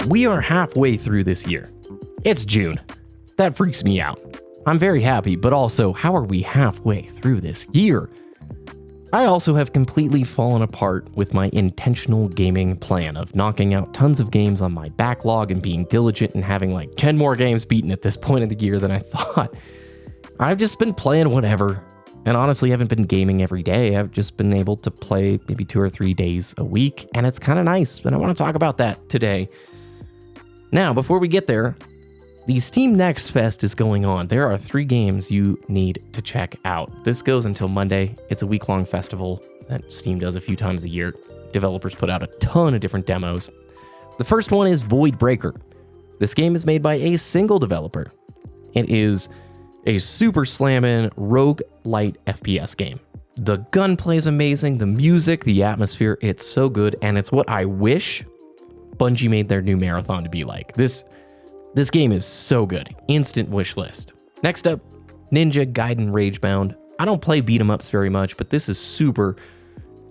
we are halfway through this year. It's June. That freaks me out. I'm very happy, but also, how are we halfway through this year? I also have completely fallen apart with my intentional gaming plan of knocking out tons of games on my backlog and being diligent and having like 10 more games beaten at this point of the year than I thought. I've just been playing whatever, and honestly haven't been gaming every day. I've just been able to play maybe 2 or 3 days a week, and it's kind of nice, and I want to talk about that today. Now, before we get there, the Steam NextFest is going on. There are 3 games you need to check out. This goes until Monday. It's a week-long festival that Steam does a few times a year. Developers put out a ton of different demos. The first one is Void Breaker. This game is made by a single developer. It is a super slammin' roguelite FPS game. The gunplay is amazing, the music, the atmosphere, it's so good, and it's what I wish Bungie made their new Marathon to be like. This game is so good. Instant wish list. Next up, Ninja Gaiden Ragebound. I don't play beat 'em ups very much, but this is super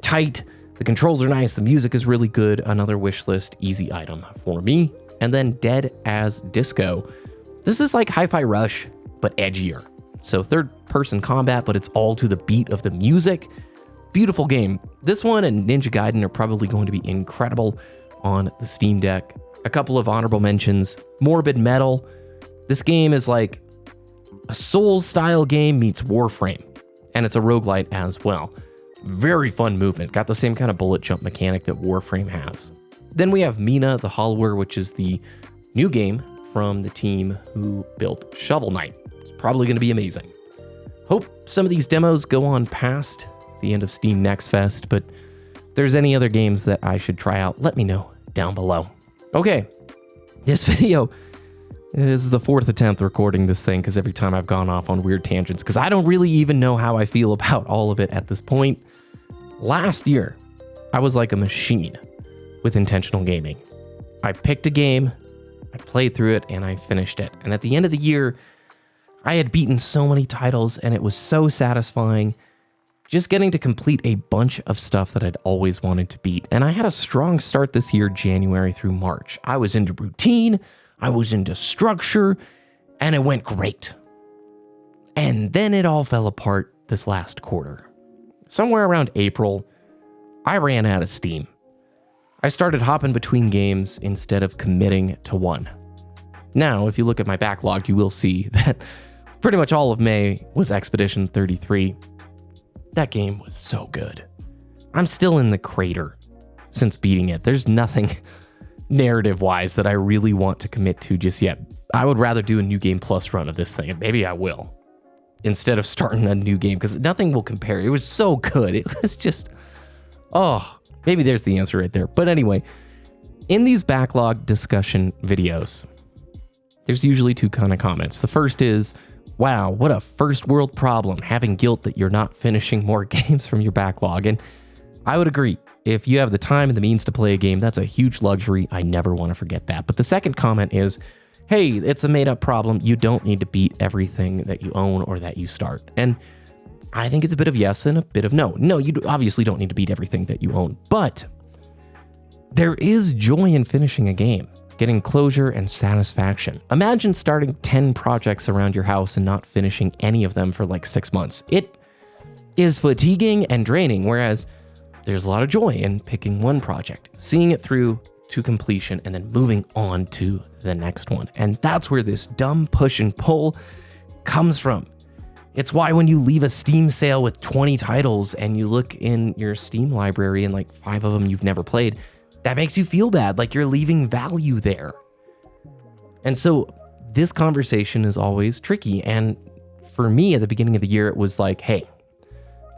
tight. The controls are nice. The music is really good. Another wish list easy item for me. And then Dead as Disco. This is like Hi-Fi Rush, but edgier. So third-person combat, but it's all to the beat of the music. Beautiful game. This one and Ninja Gaiden are probably going to be incredible on the Steam Deck. A couple of honorable mentions. Morbid Metal. This game is like a Souls-style game meets Warframe, and it's a roguelite as well. Very fun movement. Got the same kind of bullet jump mechanic that Warframe has. Then we have Mina the Hollower, which is the new game from the team who built Shovel Knight. It's probably going to be amazing. Hope some of these demos go on past the end of Steam NextFest, but if there's any other games that I should try out, let me know down below. Okay, this video is the 4th attempt recording this thing because every time I've gone off on weird tangents because I don't really even know how I feel about all of it at this point. Last year, I was like a machine with intentional gaming. I picked a game, I played through it, and I finished it. And at the end of the year, I had beaten so many titles, and it was so satisfying just getting to complete a bunch of stuff that I'd always wanted to beat. And I had a strong start this year, January through March. I was into routine, I was into structure, and it went great. And then it all fell apart this last quarter. Somewhere around April, I ran out of steam. I started hopping between games instead of committing to one. Now, if you look at my backlog, you will see that pretty much all of May was Expedition 33. That game was so good. I'm still in the crater since beating it. There's nothing narrative-wise that I really want to commit to just yet. I would rather do a New Game Plus run of this thing, and maybe I will, instead of starting a new game, because nothing will compare. It was so good. It was just, oh, maybe there's the answer right there. But anyway, in these backlog discussion videos, there's usually 2 kind of comments. The first is, wow, what a first world problem, having guilt that you're not finishing more games from your backlog. And I would agree. If you have the time and the means to play a game, that's a huge luxury. I never want to forget that. But the second comment is, hey, it's a made up problem. You don't need to beat everything that you own or that you start. And I think it's a bit of yes and a bit of no. No, you obviously don't need to beat everything that you own, but there is joy in finishing a game, getting closure and satisfaction. Imagine starting 10 projects around your house and not finishing any of them for like 6 months. It is fatiguing and draining, whereas there's a lot of joy in picking one project, seeing it through to completion, and then moving on to the next one. And that's where this dumb push and pull comes from. It's why when you leave a Steam sale with 20 titles and you look in your Steam library and like 5 of them you've never played, that makes you feel bad, like you're leaving value there. And so this conversation is always tricky. And for me at the beginning of the year, it was like, hey,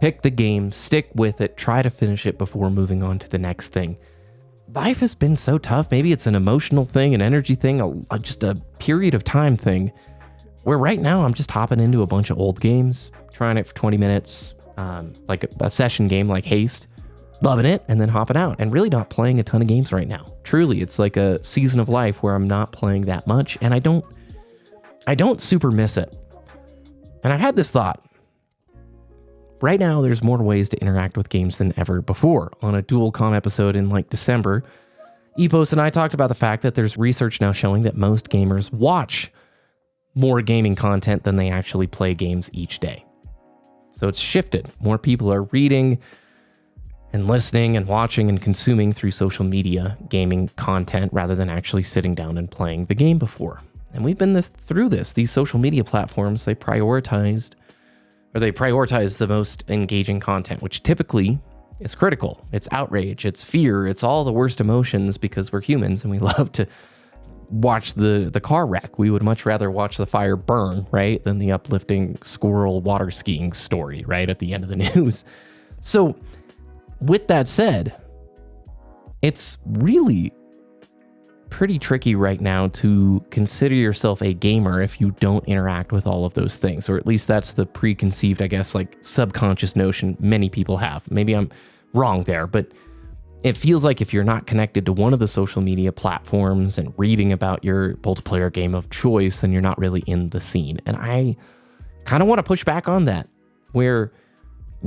pick the game, stick with it, try to finish it before moving on to the next thing. Life has been so tough. Maybe it's an emotional thing, an energy thing, just a period of time thing, where right now I'm just hopping into a bunch of old games, trying it for 20 minutes, like a session game like Haste, loving it, and then hopping out, and really not playing a ton of games right now. Truly, it's like a season of life where I'm not playing that much, and I don't super miss it. And I've had this thought. Right now, there's more ways to interact with games than ever before. On a Dual Com episode in like December, Epos and I talked about the fact that there's research now showing that most gamers watch more gaming content than they actually play games each day. So it's shifted. More people are reading and listening and watching and consuming through social media gaming content rather than actually sitting down and playing the game before. And we've been through this. These social media platforms, they prioritize the most engaging content, which typically is critical. It's outrage, it's fear, it's all the worst emotions because we're humans and we love to watch the car wreck. We would much rather watch the fire burn, right, than the uplifting squirrel water skiing story, right, at the end of the news. So with that said, it's really pretty tricky right now to consider yourself a gamer if you don't interact with all of those things, or at least that's the preconceived, I guess, like subconscious notion many people have. Maybe I'm wrong there, but it feels like if you're not connected to one of the social media platforms and reading about your multiplayer game of choice, then you're not really in the scene. And I kind of want to push back on that, where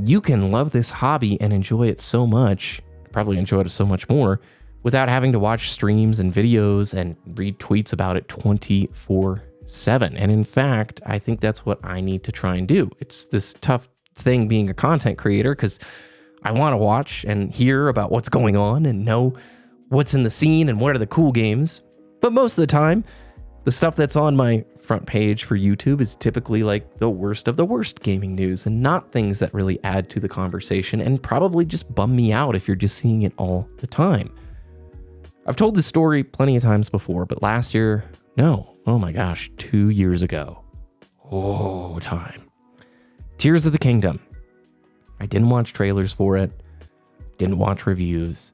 you can love this hobby and enjoy it so much, probably enjoy it so much more, without having to watch streams and videos and read tweets about it 24/7. And in fact, I think that's what I need to try and do. It's this tough thing being a content creator because I want to watch and hear about what's going on and know what's in the scene and what are the cool games. But most of the time, the stuff that's on my front page for YouTube is typically like the worst of the worst gaming news and not things that really add to the conversation and probably just bum me out if you're just seeing it all the time. I've told this story plenty of times before, but last year, no, oh my gosh, 2 years ago. Oh, time. Tears of the Kingdom. I didn't watch trailers for it, didn't watch reviews,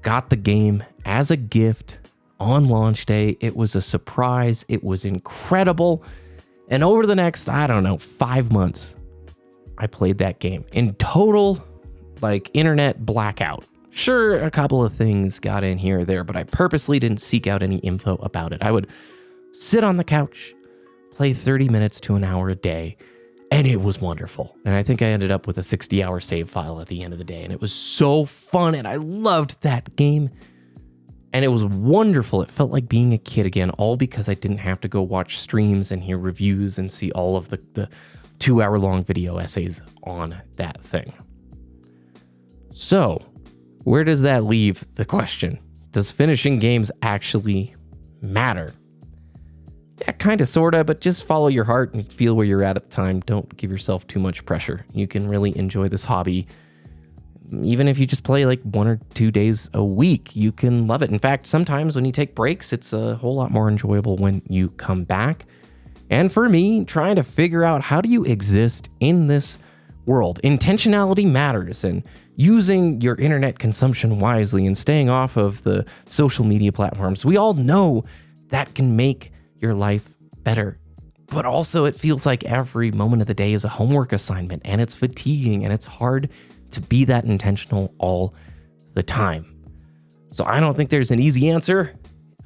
got the game as a gift on launch day. It was a surprise. It was incredible. And over the next, 5 months, I played that game. In total, like internet blackout. Sure, a couple of things got in here or there, but I purposely didn't seek out any info about it. I would sit on the couch, play 30 minutes to an hour a day, and it was wonderful. And I think I ended up with a 60-hour save file at the end of the day, and it was so fun, and I loved that game. And it was wonderful. It felt like being a kid again, all because I didn't have to go watch streams and hear reviews and see all of the 2-hour-long video essays on that thing. So, where does that leave the question? Does finishing games actually matter? Yeah, kind of, sort of, but just follow your heart and feel where you're at the time. Don't give yourself too much pressure. You can really enjoy this hobby. Even if you just play like 1 or 2 days a week, you can love it. In fact, sometimes when you take breaks, it's a whole lot more enjoyable when you come back. And for me, trying to figure out how do you exist in this world. Intentionality matters, and using your internet consumption wisely and staying off of the social media platforms. We all know that can make your life better. But also it feels like every moment of the day is a homework assignment, and it's fatiguing, and it's hard to be that intentional all the time. So I don't think there's an easy answer.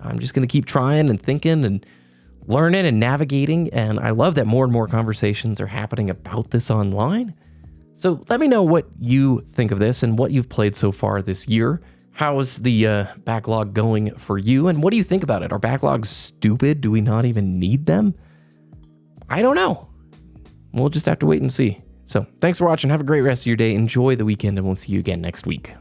I'm just going to keep trying and thinking and learning and navigating. And I love that more and more conversations are happening about this online. So let me know what you think of this and what you've played so far this year. How's the backlog going for you? And what do you think about it? Are backlogs stupid? Do we not even need them? I don't know. We'll just have to wait and see. So thanks for watching. Have a great rest of your day. Enjoy the weekend, and we'll see you again next week.